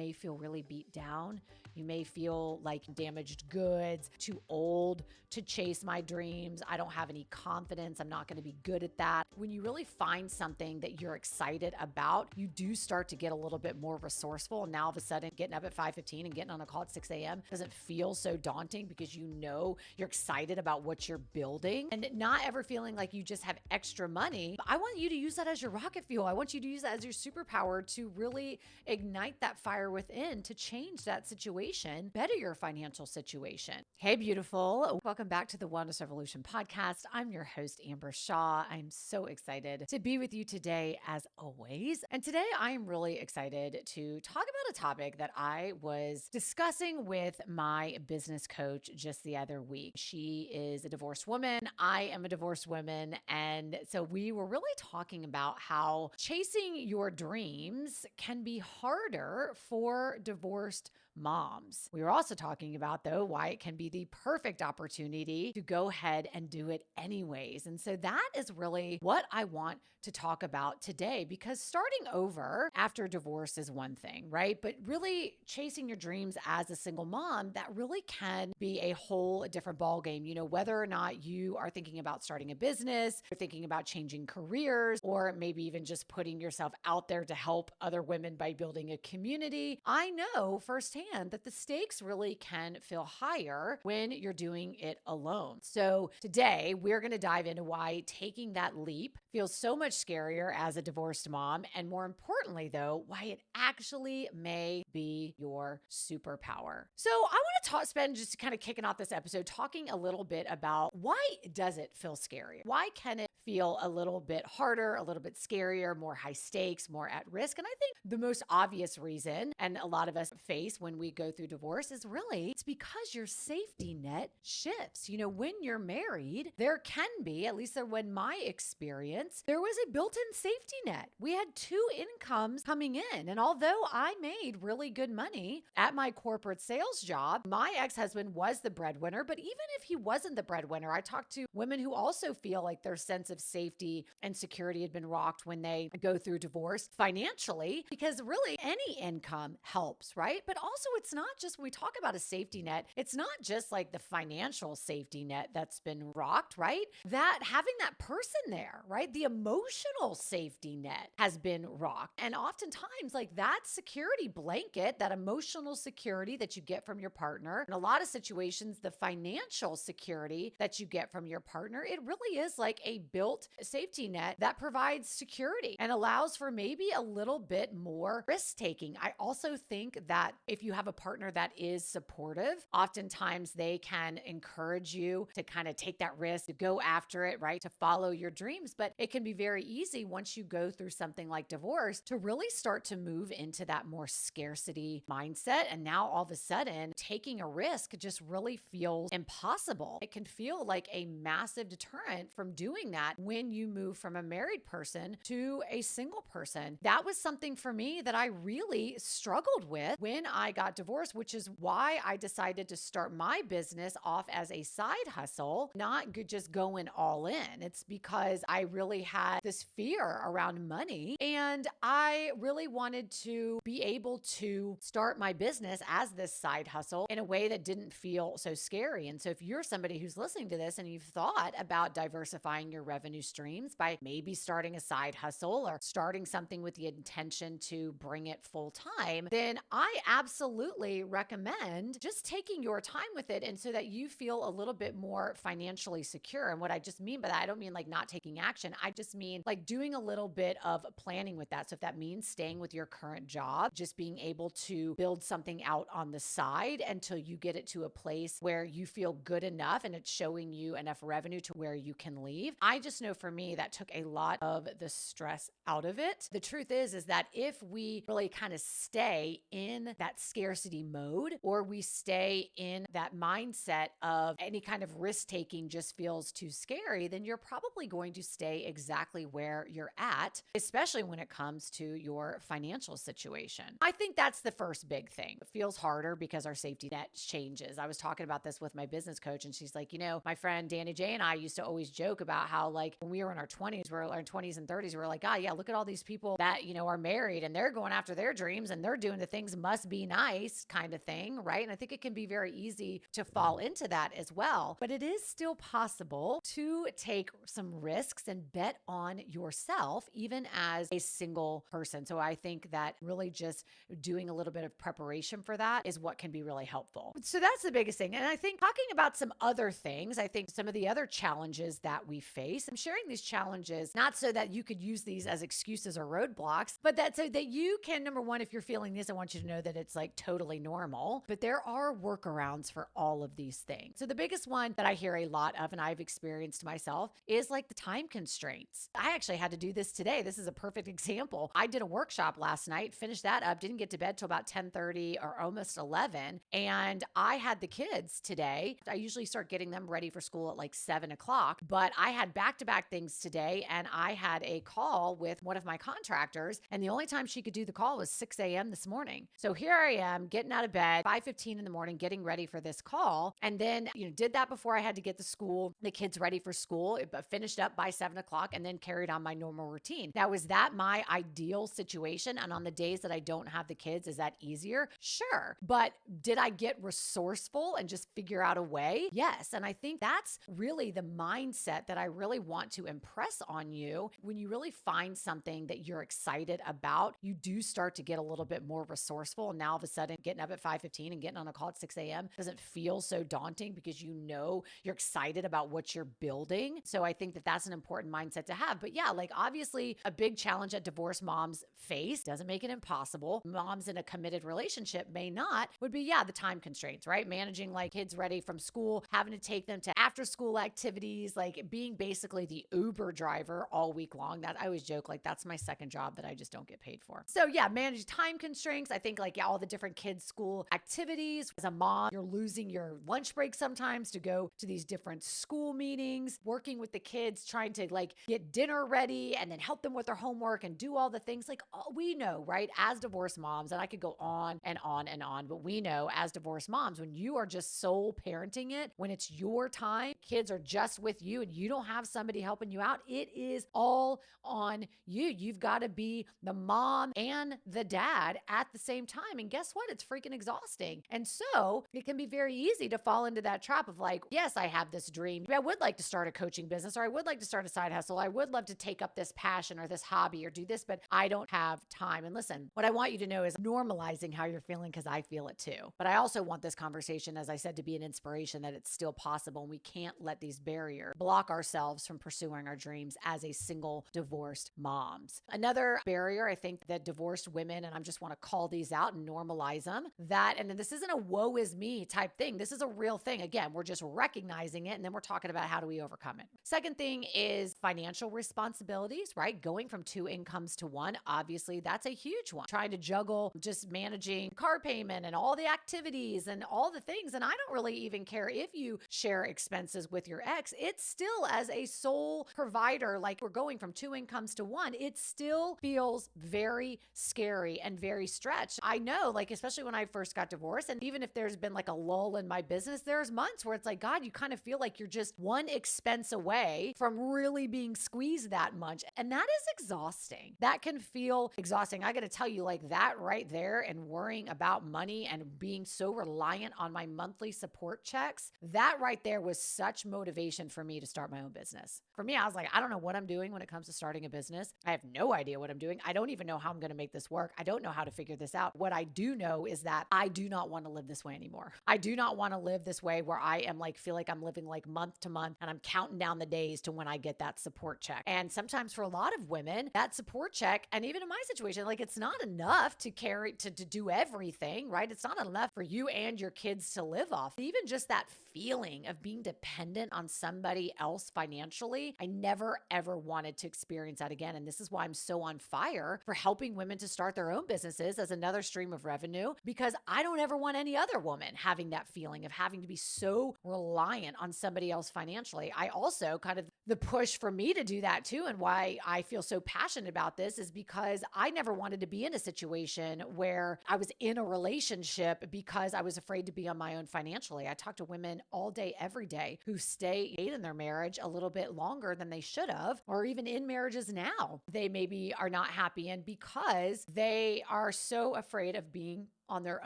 may feel really beat down. You may feel like damaged goods, too old to chase my dreams. I don't have any confidence. I'm not going to be good at that. When you really find something that you're excited about, you do start to get a little bit more resourceful. And now all of a sudden getting up at 5:15 and getting on a call at 6 a.m. doesn't feel so daunting because you know you're excited about what you're building and not ever feeling like you just have extra money. I want you to use that as your rocket fuel. I want you to use that as your superpower to really ignite that fire within to change that situation, better your financial situation. Hey, beautiful. Welcome back to the Wellness Revolution podcast. I'm your host, Amber Shaw. I'm so excited to be with you today, as always. And today I'm really excited to talk about a topic that I was discussing with my business coach just the other week. She is a divorced woman. I am a divorced woman. And so we were really talking about how chasing your dreams can be harder for divorced moms. We were also talking about, though, why it can be the perfect opportunity to go ahead and do it anyways. And so that is really what I want to talk about today, because starting over after divorce is one thing, right? But really chasing your dreams as a single mom, that really can be a whole different ballgame. You know, whether or not you are thinking about starting a business, or thinking about changing careers, or maybe even just putting yourself out there to help other women by building a community. I know firsthand that the stakes really can feel higher when you're doing it alone. So today we're going to dive into why taking that leap feels so much scarier as a divorced mom. And more importantly, though, why it actually may be your superpower. So I want to spend just kind of kicking off this episode talking a little bit about why does it feel scary? Why can it feel a little bit harder, a little bit scarier, more high stakes, more at risk? And I think the most obvious reason, and a lot of us face when we go through divorce, is really it's because your safety net shifts. You know, when you're married, there can be, at least in my experience, there was a built-in safety net. We had two incomes coming in. And although I made really good money at my corporate sales job, my ex-husband was the breadwinner. But even if he wasn't the breadwinner, I talked to women who also feel like their sense of safety and security had been rocked when they go through divorce financially, because really any income helps, right? But also it's not just, when we talk about a safety net, it's not just like the financial safety net that's been rocked, right? That having that person there, right? The emotional safety net has been rocked. And oftentimes like that security blanket, that emotional security that you get from your partner, in a lot of situations, the financial security that you get from your partner, it really is like a built safety net that provides security and allows for maybe a little bit more risk taking. I also think that if you have a partner that is supportive, oftentimes they can encourage you to kind of take that risk, to go after it, right? To follow your dreams. But it can be very easy once you go through something like divorce to really start to move into that more scarcity mindset. And now all of a sudden, taking a risk just really feels impossible. It can feel like a massive deterrent from doing that when you move from a married person to a single person. That was something for me that I really struggled with when I got divorced, which is why I decided to start my business off as a side hustle, not just going all in. It's because I really had this fear around money, and I really wanted to be able to start my business as this side hustle in a way that didn't feel so scary. And so if you're somebody who's listening to this and you've thought about diversifying your revenue streams by maybe starting a side hustle or starting something with the intention to bring it full time, then I absolutely recommend just taking your time with it, and so that you feel a little bit more financially secure. And what I just mean by that, I don't mean like not taking action. I just mean like doing a little bit of planning with that. So if that means staying with your current job, just being able to build something out on the side until you get it to a place where you feel good enough and it's showing you enough revenue to where you can leave. I just know for me that took a lot of the stress out of it. The truth is that if we really kind of stay in that scarcity mode, or we stay in that mindset of any kind of risk taking just feels too scary, then you're probably going to stay exactly where you're at, especially when it comes to your financial situation. I think that's the first big thing. It feels harder because our safety net changes. I was talking about this with my business coach, and she's like, my friend Danny J and I used to always joke about how, like, when we were in our 20s, we're in our 20s and 30s, we're like, yeah, look at all these people that, are married and they're going after their dreams and they're doing the things must be nice kind of thing, right? And I think it can be very easy to fall into that as well. But it is still possible to take some risks and bet on yourself, even as a single person. So I think that really just doing a little bit of preparation for that is what can be really helpful. So that's the biggest thing. And I think talking about some other things, I think some of the other challenges that we face, I'm sharing these challenges not so that you could use these as excuses or roadblocks, but that so that you can, number one, if you're feeling this, I want you to know that it's like totally normal, but there are workarounds for all of these things. So the biggest one that I hear a lot of, and I've experienced myself, is like the time constraints. I actually had to do this today. This is a perfect example. I did a workshop last night, finished that up, didn't get to bed till about 10:30 or almost 11. And I had the kids today. I usually start getting them ready for school at like 7 o'clock, but I had back-to-back things today, and I had a call with one of my contractors, and the only time she could do the call was 6 a.m. this morning. So here I am getting out of bed, 5:15 in the morning, getting ready for this call. And then, did that before I had to get the kids ready for school, but finished up by 7 o'clock and then carried on my normal routine. Now, is that my ideal situation? And on the days that I don't have the kids, is that easier? Sure. But did I get resourceful and just figure out a way? Yes. And I think that's really the mindset that I really want to impress on you. When you really find something that you're excited about, you do start to get a little bit more resourceful. And now all of a sudden, getting up at 5:15 and getting on a call at 6 a.m. doesn't feel so daunting because you're excited about what you're building. So I think that that's an important mindset to have. But yeah, like obviously a big challenge that divorced moms face, doesn't make it impossible. Moms in a committed relationship may not, would be, the time constraints, right? Managing like kids ready from school, having to take them to after school activities, like being basically the Uber driver all week long. That I always joke, like that's my second job that I just don't get paid for. So yeah, manage time constraints. I think like all the different kids' school activities. As a mom, you're losing your lunch break sometimes to go to these different school meetings, working with the kids, trying to like get dinner ready and then help them with their homework and do all the things. Like we know, right? As divorced moms, and I could go on and on and on, but we know as divorced moms, when you are just sole parenting it, when it's your time, kids are just with you and you don't have somebody helping you out, it is all on you. You've got to be the mom and the dad at the same time. And guess what? It's freaking exhausting. And so it can be very easy to fall into that trap of like, yes, I have this dream. I would like to start a coaching business, or I would like to start a side hustle. I would love to take up this passion or this hobby or do this, but I don't have time. And listen, what I want you to know is normalizing how you're feeling, because I feel it too. But I also want this conversation, as I said, to be an inspiration that it's still possible. And we can't let these barriers block ourselves from pursuing our dreams as a single divorced moms. Another barrier, I think, that divorced women, and I just want to call these out and normalize them, and this isn't a woe is me type thing. This is a real thing. Again, we're just recognizing it, and then we're talking about how do we overcome it. Second thing is financial responsibilities, right? Going from two incomes to one, obviously that's a huge one. Trying to juggle just managing car payment and all the activities and all the things. And I don't really even care if you share expenses with your ex. It's still, as a sole provider, like we're going from two incomes to one, it still feels very scary and very stretched. I know, like, especially when I first got divorced, and even if there's been like a lull in my business, there's months where it's like, God, you kind of feel like you're just one expense away from really being squeezed that much. And that is exhausting. That can feel exhausting. I got to tell you, like that right there, and worrying about money and being so reliant on my monthly support checks, that right there was such motivation for me to start my own business. For me, I was like, I don't know what I'm doing when it comes to starting a business. I have no idea what I'm doing. I don't even know how I'm going to make this work. I don't know how to figure this out. What I do know is that I do not want to live this way anymore. I do not want to live this way where I am like, feel like I'm living like month to month and I'm counting down the days to when I get that support check. And sometimes for a lot of women, that support check, and even in my situation, like it's not enough to carry, to do everything, right? It's not enough for you and your kids to live off. Even just that feeling of being dependent on somebody else financially, I never ever wanted to experience that again. And this is why I'm so on fire for helping women to start their own businesses as another stream of revenue, because I don't ever want any other woman having that feeling of having to be so reliant on somebody else financially. I also kind of the push for me to do that too, and why I feel so passionate about this, is because I never wanted to be in a situation where I was in a relationship because I was afraid to be on my own financially. I talk to women all day, every day, who stay in their marriage a little bit longer than they should have, or even in marriages now they maybe are not happy in because they are so afraid of being on their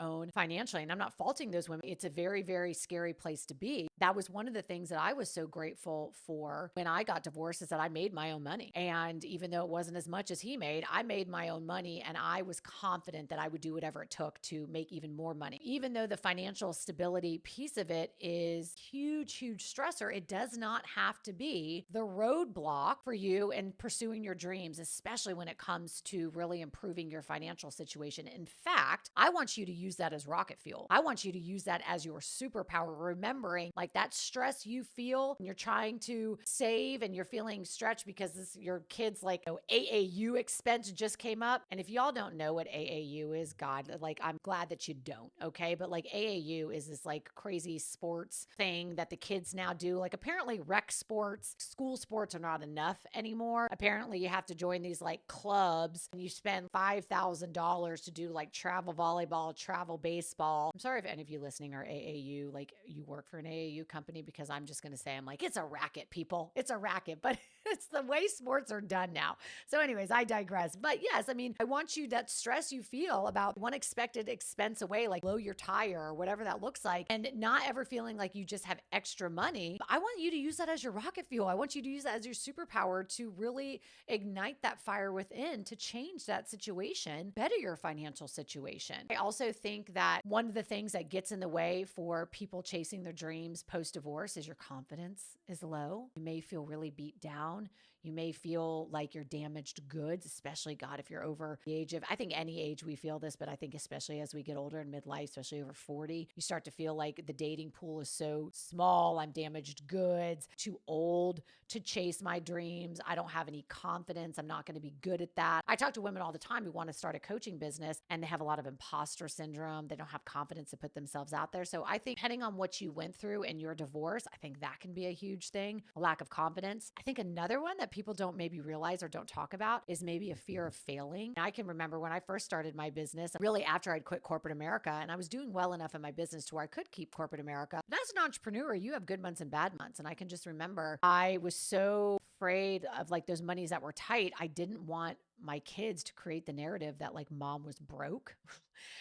own financially. And I'm not faulting those women. It's a very, very scary place to be. That was one of the things that I was so grateful for when I got divorced, is that I made my own money. And even though it wasn't as much as he made, I made my own money, and I was confident that I would do whatever it took to make even more money. Even though the financial stability piece of it is huge, huge stressor, it does not have to be the roadblock for you in pursuing your dreams, especially when it comes to really improving your financial situation. In fact, I want you to use that as rocket fuel. I want you to use that as your superpower, remembering like that stress you feel when you're trying to save and you're feeling stretched because your kid's like, oh, AAU expense just came up. And if y'all don't know what AAU is, God, like I'm glad that you don't, okay? But like AAU is this like crazy sports thing that the kids now do. Like apparently rec sports, school sports are not enough anymore. Apparently you have to join these like clubs, and you spend $5,000 to do like travel volleyball, travel baseball. I'm sorry if any of you listening are AAU, like you work for an AAU company, because I'm just going to say, I'm like, it's a racket, people. It's a racket, but it's the way sports are done now. So anyways, I digress. But yes, I mean, I want you, that stress you feel about one expected expense away, like blow your tire or whatever that looks like, and not ever feeling like you just have extra money. I want you to use that as your rocket fuel. I want you to use that as your superpower to really ignite that fire within to change that situation, better your financial situation. I also think that one of the things that gets in the way for people chasing their dreams post-divorce is your confidence is low. You may feel really beat down. You may feel like you're damaged goods, especially, God, if you're over the age of, I think any age we feel this, but I think especially as we get older in midlife, especially over 40, you start to feel like the dating pool is so small. I'm damaged goods, too old to chase my dreams. I don't have any confidence. I'm not going to be good at that. I talk to women all the time who want to start a coaching business, and they have a lot of imposter syndrome. They don't have confidence to put themselves out there. So I think depending on what you went through in your divorce, I think that can be a huge thing, a lack of confidence. I think another one that people don't maybe realize or don't talk about is maybe a fear of failing. I can remember when I first started my business, really after I'd quit corporate America, and I was doing well enough in my business to where I could keep corporate America. But as an entrepreneur, you have good months and bad months. And I can just remember I was so afraid of like those monies that were tight. I didn't want my kids to create the narrative that like mom was broke.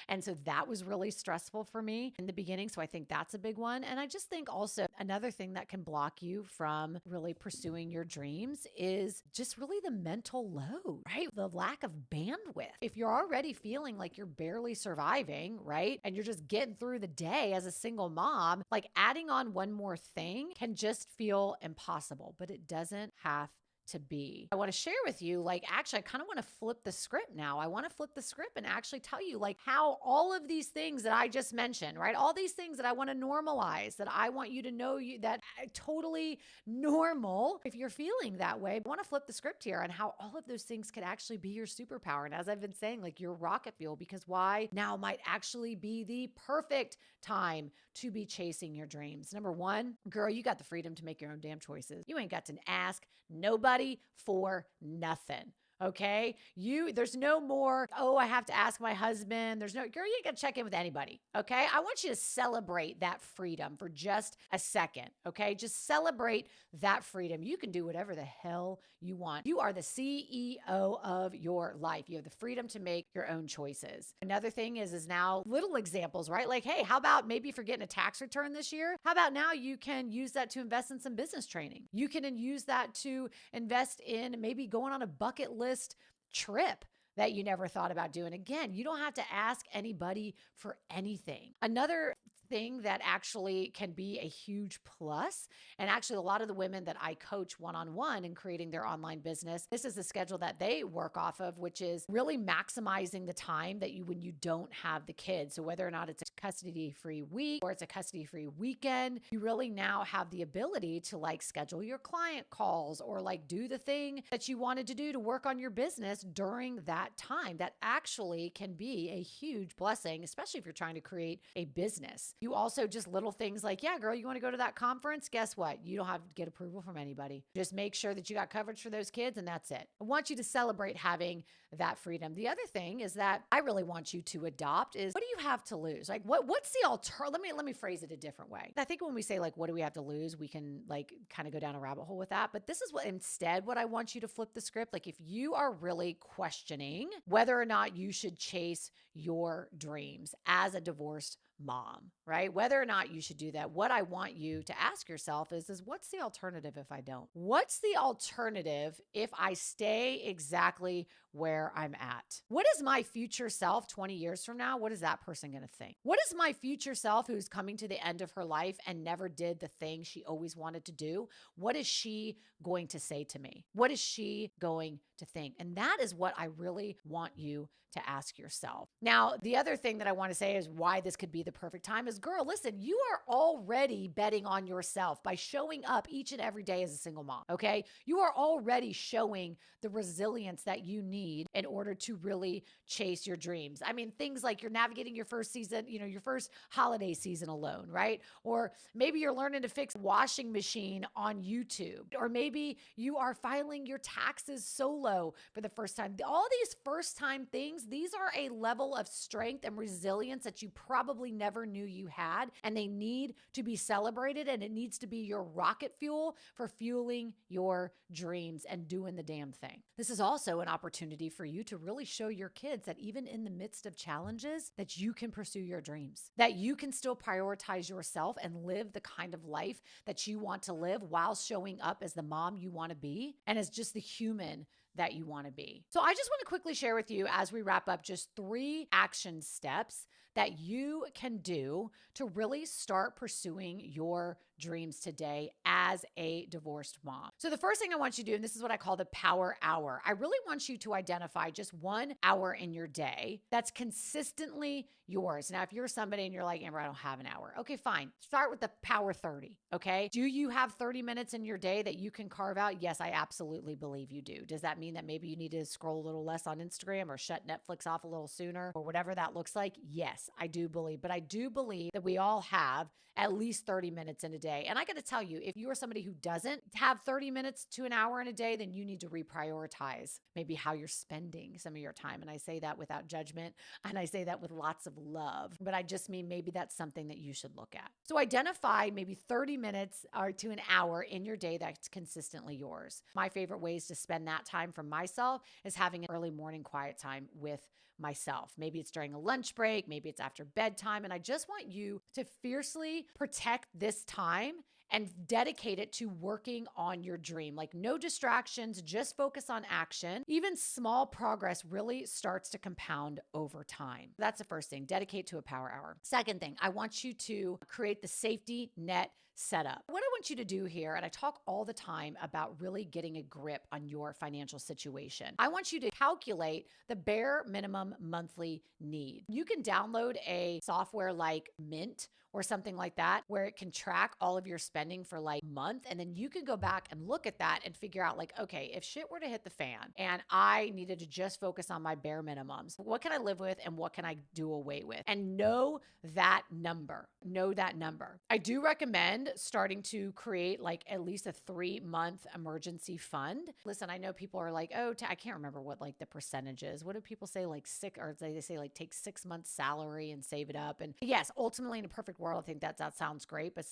And so that was really stressful for me in the beginning. So I think that's a big one. And I just think also another thing that can block you from really pursuing your dreams is just really the mental load, right? The lack of bandwidth. If you're already feeling like you're barely surviving, right? And you're just getting through the day as a single mom, like adding on one more thing can just feel impossible, but it doesn't have to be. I want to share with you, like, actually, I kind of want to flip the script now. I want to flip the script and actually tell you, like, how all of these things that I just mentioned, right? All these things that I want to normalize, that I want you to know you that totally normal. If you're feeling that way, I want to flip the script here on how all of those things could actually be your superpower. And as I've been saying, like your rocket fuel, because why now might actually be the perfect time to be chasing your dreams. Number one, girl, you got the freedom to make your own damn choices. You ain't got to ask nobody for nothing. Okay. There's no more, oh, I have to ask my husband. Girl, you ain't got to check in with anybody. Okay. I want you to celebrate that freedom for just a second. Okay. Just celebrate that freedom. You can do whatever the hell you want. You are the CEO of your life. You have the freedom to make your own choices. Another thing is now little examples, right? Like, hey, how about maybe if you're getting a tax return this year? How about now you can use that to invest in some business training? You can use that to invest in maybe going on a bucket list trip that you never thought about doing. Again, you don't have to ask anybody for anything. Another thing that actually can be a huge plus, and actually a lot of the women that I coach one-on-one in creating their online business, this is the schedule that they work off of, which is really maximizing the time that when you don't have the kids. So whether or not it's a custody-free week or it's a custody-free weekend, you really now have the ability to like schedule your client calls or like do the thing that you wanted to do to work on your business during that time. That actually can be a huge blessing, especially if you're trying to create a business. You also just little things like, yeah, girl, you want to go to that conference? Guess what? You don't have to get approval from anybody. Just make sure that you got coverage for those kids and that's it. I want you to celebrate having that freedom. The other thing is that I really want you to adopt is, what do you have to lose? Like what's the alternative? Let me phrase it a different way. I think when we say like, what do we have to lose? We can like kind of go down a rabbit hole with that. But this is what I want you to flip the script. Like if you are really questioning whether or not you should chase your dreams as a divorced mom, right? Whether or not you should do that, what I want you to ask yourself is what's the alternative if I don't? What's the alternative if I stay exactly where I'm at? What is my future self 20 years from now? What is that person going to think? What is my future self who's coming to the end of her life and never did the thing she always wanted to do? What is she going to say to me? What is she going to think? And that is what I really want you to ask yourself. Now, the other thing that I want to say is why this could be the perfect time is, girl, listen, you are already betting on yourself by showing up each and every day as a single mom, okay? You are already showing the resilience that you need in order to really chase your dreams. I mean, things like you're navigating your first season, your first holiday season alone, right? Or maybe you're learning to fix a washing machine on YouTube, or maybe you are filing your taxes solo for the first time. All these first time things, these are a level of strength and resilience that you probably never knew you had, and they need to be celebrated, and it needs to be your rocket fuel for fueling your dreams and doing the damn thing. This is also an opportunity for you to really show your kids that even in the midst of challenges, that you can pursue your dreams, that you can still prioritize yourself and live the kind of life that you want to live while showing up as the mom you want to be and as just the human that you want to be. So I just want to quickly share with you as we wrap up just 3 action steps that you can do to really start pursuing your dreams today as a divorced mom. So the first thing I want you to do, and this is what I call the power hour. I really want you to identify just 1 hour in your day that's consistently yours. Now, if you're somebody and you're like, Amber, I don't have an hour. Okay, fine. Start with the power 30. Okay. Do you have 30 minutes in your day that you can carve out? Yes, I absolutely believe you do. Does that mean that maybe you need to scroll a little less on Instagram or shut Netflix off a little sooner or whatever that looks like? Yes, I do believe, but I do believe that we all have at least 30 minutes in a day. And I got to tell you, if you are somebody who doesn't have 30 minutes to an hour in a day, then you need to reprioritize maybe how you're spending some of your time. And I say that without judgment, and I say that with lots of love, but I just mean maybe that's something that you should look at. So identify maybe 30 minutes or to an hour in your day that's consistently yours. My favorite ways to spend that time for myself is having an early morning quiet time with myself. Maybe it's during a lunch break, maybe it's after bedtime. And I just want you to fiercely protect this time and dedicate it to working on your dream. Like no distractions, just focus on action. Even small progress really starts to compound over time. That's the first thing, dedicate to a power hour. Second thing, I want you to create the safety net setup. What I want you to do here, and I talk all the time about really getting a grip on your financial situation. I want you to calculate the bare minimum monthly need. You can download a software like Mint or something like that, where it can track all of your spending for like a month. And then you can go back and look at that and figure out like, okay, if shit were to hit the fan and I needed to just focus on my bare minimums, what can I live with and what can I do away with? And know that number. Know that number. I do recommend starting to create like at least a 3-month emergency fund. Listen, I know people are like, oh, I can't remember what like the percentage is. What do people say? Like they say like take 6 months salary and save it up. And yes, ultimately in a perfect world, I think that sounds great. But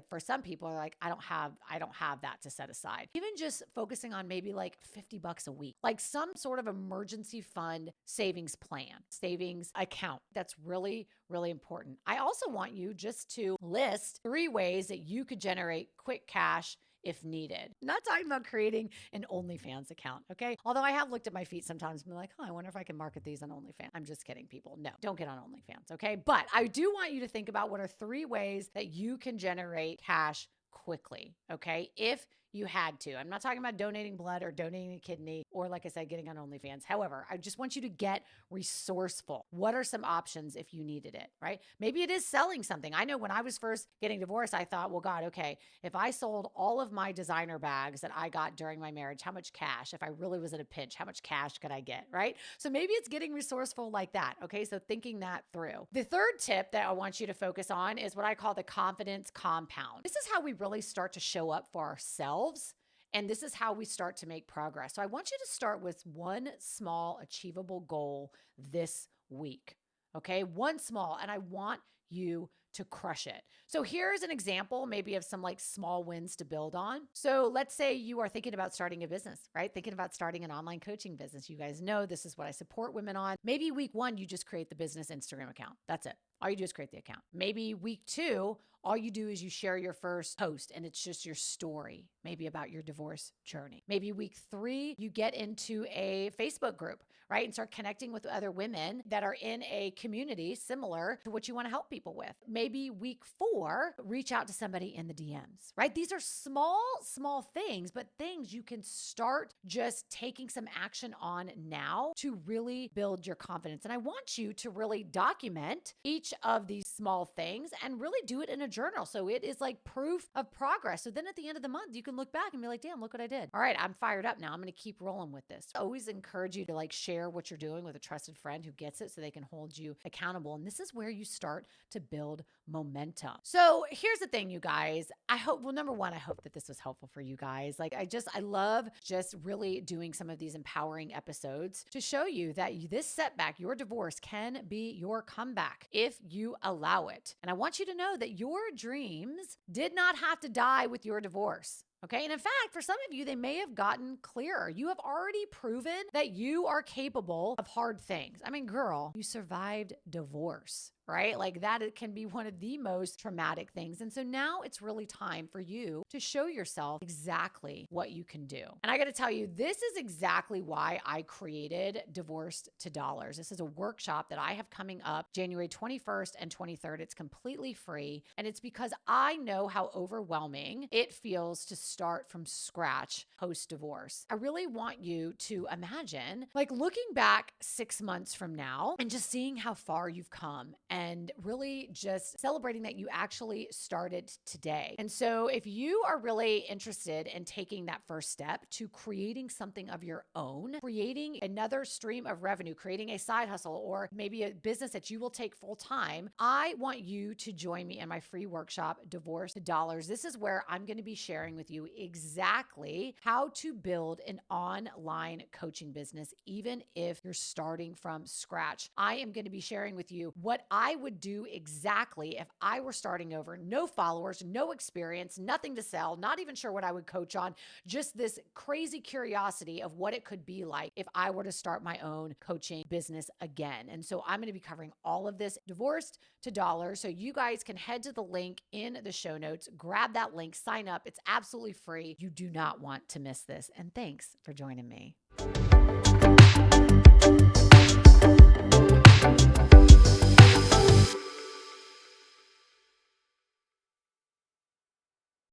for some people are like, I don't have that to set aside. Even just focusing on maybe like $50 a week, like some sort of emergency fund savings plan, savings account. That's really, really important. I also want you just to list 3 ways that you could generate quick cash if needed. I'm not talking about creating an OnlyFans account, okay? Although I have looked at my feet sometimes and been like, I wonder if I can market these on OnlyFans. I'm just kidding, people. No, don't get on OnlyFans, okay? But I do want you to think about what are 3 ways that you can generate cash quickly, okay? If you had to. I'm not talking about donating blood or donating a kidney or, like I said, getting on OnlyFans. However, I just want you to get resourceful. What are some options if you needed it, right? Maybe it is selling something. I know when I was first getting divorced, I thought, well, God, okay, if I sold all of my designer bags that I got during my marriage, how much cash, if I really was in a pinch, how much cash could I get, right? So maybe it's getting resourceful like that. Okay. So thinking that through. The third tip that I want you to focus on is what I call the confidence compound. This is how we really start to show up for ourselves. And this is how we start to make progress. So I want you to start with one small achievable goal this week. Okay. One small, and I want you to crush it. So here's an example maybe of some like small wins to build on. So let's say you are thinking about starting a business, right? Thinking about starting an online coaching business. You guys know this is what I support women on. Maybe week 1, you just create the business Instagram account. That's it. All you do is create the account. Maybe week 2, all you do is you share your first post and it's just your story, maybe about your divorce journey. Maybe week 3, you get into a Facebook group, right? And start connecting with other women that are in a community similar to what you want to help people with. Maybe week 4, reach out to somebody in the DMs, right? These are small things, but things you can start just taking some action on now to really build your confidence. And I want you to really document each of these small things and really do it in a journal. So it is like proof of progress. So then at the end of the month, you can look back and be like, damn, look what I did. All right, I'm fired up now. I'm going to keep rolling with this. I always encourage you to like share what you're doing with a trusted friend who gets it so they can hold you accountable. And this is where you start to build momentum. So here's the thing, you guys. Number one, I hope that this was helpful for you guys. I love just really doing some of these empowering episodes to show you that this setback, your divorce, can be your comeback if you allow it. And I want you to know that your dreams did not have to die with your divorce. Okay. And in fact, for some of you, they may have gotten clearer. You have already proven that you are capable of hard things. I mean, girl, you survived divorce, right? Like that it can be one of the most traumatic things. And so now it's really time for you to show yourself exactly what you can do. And I got to tell you, this is exactly why I created Divorced to Dollars. This is a workshop that I have coming up January 21st and 23rd. It's completely free. And it's because I know how overwhelming it feels to start from scratch post-divorce. I really want you to imagine like looking back 6 months from now and just seeing how far you've come and really just celebrating that you actually started today. And so if you are really interested in taking that first step to creating something of your own, creating another stream of revenue, creating a side hustle, or maybe a business that you will take full time, I want you to join me in my free workshop, Divorced to Dollars. This is where I'm going to be sharing with you exactly how to build an online coaching business, even if you're starting from scratch. I am going to be sharing with you what I would do exactly if I were starting over, no followers, no experience, nothing to sell, not even sure what I would coach on, just this crazy curiosity of what it could be like if I were to start my own coaching business again. And so I'm going to be covering all of this, Divorced to Dollars. So you guys can head to the link in the show notes, grab that link, sign up. It's absolutely free. You do not want to miss this. And thanks for joining me.